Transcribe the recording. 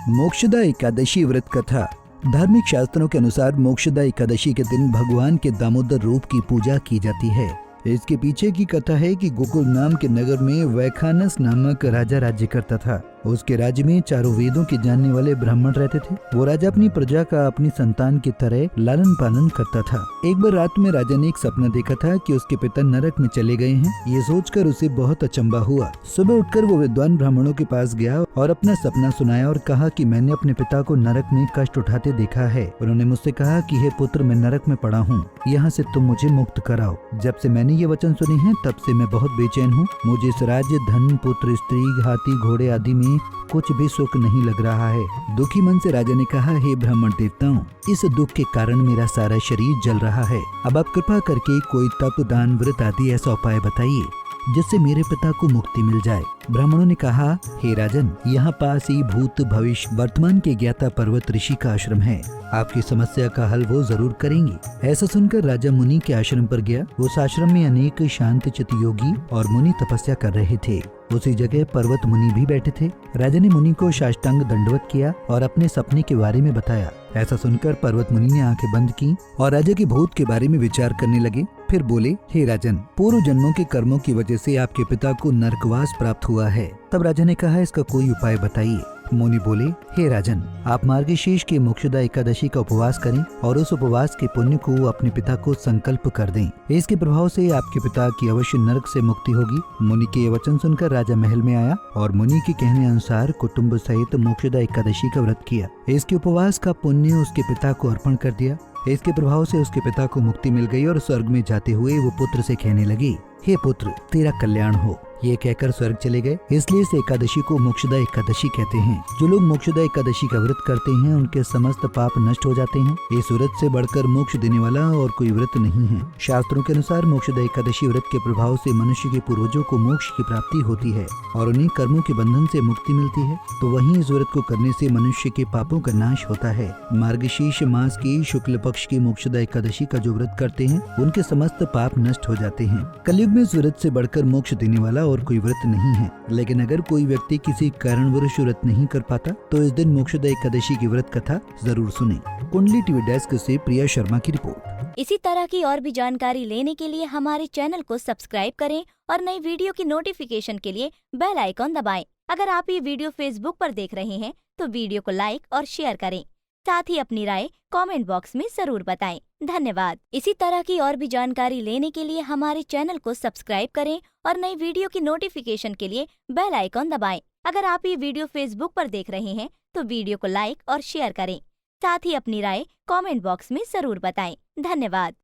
मोक्षदा एकादशी व्रत कथा। धार्मिक शास्त्रों के अनुसार मोक्षदा एकादशी के दिन भगवान के दामोदर रूप की पूजा की जाती है। इसके पीछे की कथा है कि गोकुल नाम के नगर में वैखानस नामक राजा राज्य करता था। उसके राज्य में चारों वेदों के जानने वाले ब्राह्मण रहते थे। वो राजा अपनी प्रजा का अपनी संतान की तरह लालन पालन करता था। एक बार रात में राजा ने एक सपना देखा था कि उसके पिता नरक में चले गए हैं। ये सोचकर उसे बहुत अचंभा हुआ। सुबह उठकर वो विद्वान ब्राह्मणों के पास गया और अपना सपना सुनाया और कहा कि मैंने अपने पिता को नरक में कष्ट उठाते देखा है। उन्होंने मुझसे कहा कि हे पुत्र, मैं नरक में पड़ा हूँ, यहाँ से तुम मुझे मुक्त कराओ। जब से मैंने ये वचन सुने हैं तब से मैं बहुत बेचैन हूँ। मुझे इस राज्य, धन, पुत्र, स्त्री, हाथी, घोड़े आदि में कुछ भी सुख नहीं लग रहा है। दुखी मन से राजा ने कहा, हे ब्राह्मण देवताओं, इस दुख के कारण मेरा सारा शरीर जल रहा है। अब आप कृपा करके कोई तप, दान, व्रत आदि ऐसा उपाय बताइए जिससे मेरे पिता को मुक्ति मिल जाए। ब्राह्मणों ने कहा, हे राजन, यहाँ पास ही भूत, भविष्य, वर्तमान के ज्ञाता पर्वत ऋषि का आश्रम है। आपकी समस्या का हल वो जरूर करेंगे। ऐसा सुनकर राजा मुनि के आश्रम पर गया। उस आश्रम में अनेक शांत चित्त योगी और मुनि तपस्या कर रहे थे। उसी जगह पर्वत मुनि भी बैठे थे। राजा ने मुनि को साष्टांग दंडवत किया और अपने सपने के बारे में बताया। ऐसा सुनकर पर्वत मुनि ने आंखें बंद की और राजा के भूत के बारे में विचार करने लगे। फिर बोले, हे राजन, पूर्व जन्मों के कर्मों की वजह से आपके पिता को नरकवास प्राप्त हुआ है। तब राजा ने कहा, इसका कोई उपाय बताइए। मुनि बोले, हे राजन, आप मार्गशीर्ष की मोक्षदा एकादशी का उपवास करें और उस उपवास के पुण्य को अपने पिता को संकल्प कर दें। इसके प्रभाव से आपके पिता की अवश्य नरक से मुक्ति होगी। मुनि के वचन सुनकर राजा महल में आया और मुनि के कहने अनुसार कुटुंब सहित मोक्षदा एकादशी का व्रत किया। इसके उपवास का पुण्य उसके पिता को अर्पण कर दिया। इसके प्रभाव से उसके पिता को मुक्ति मिल गई और स्वर्ग में जाते हुए वो पुत्र से कहने लगी, हे पुत्र, तेरा कल्याण हो। ये कहकर स्वर्ग चले गए। इसलिए इस एकादशी को मोक्षदा एकादशी कहते हैं। जो लोग मोक्षदा एकादशी का व्रत करते हैं उनके समस्त पाप नष्ट हो जाते हैं। इस व्रत से बढ़कर मोक्ष देने वाला और कोई व्रत नहीं है। शास्त्रों के अनुसार मोक्षदा एकादशी व्रत के प्रभाव से मनुष्य के पूर्वजों को मोक्ष की प्राप्ति होती है और उन्हें कर्मों के बंधन से मुक्ति मिलती है। तो वहीं इस व्रत को करने से मनुष्य के पापों का नाश होता है। मार्गशीर्ष मास की शुक्ल पक्ष की मोक्षदा एकादशी का जो व्रत करते हैं उनके समस्त पाप नष्ट हो जाते हैं। कलयुग में इस व्रत से बढ़कर मोक्ष देने वाला और कोई व्रत नहीं है। लेकिन अगर कोई व्यक्ति किसी कारणवश व्रत नहीं कर पाता तो इस दिन मोक्षदा एकादशी की व्रत कथा जरूर सुने। कुंडली टीवी डेस्क से प्रिया शर्मा की रिपोर्ट। इसी तरह की और भी जानकारी लेने के लिए हमारे चैनल को सब्सक्राइब करें और नई वीडियो की नोटिफिकेशन के लिए बेल आइकॉन दबाएं। अगर आप ये वीडियो फेसबुक पर देख रहे हैं तो वीडियो को लाइक और शेयर करें। साथ ही अपनी राय कमेंट बॉक्स में जरूर बताएं। धन्यवाद। इसी तरह की और भी जानकारी लेने के लिए हमारे चैनल को सब्सक्राइब करें और नई वीडियो की नोटिफिकेशन के लिए बेल आइकॉन दबाएं। अगर आप ये वीडियो फेसबुक पर देख रहे हैं तो वीडियो को लाइक और शेयर करें। साथ ही अपनी राय कमेंट बॉक्स में जरूर बताएं। धन्यवाद।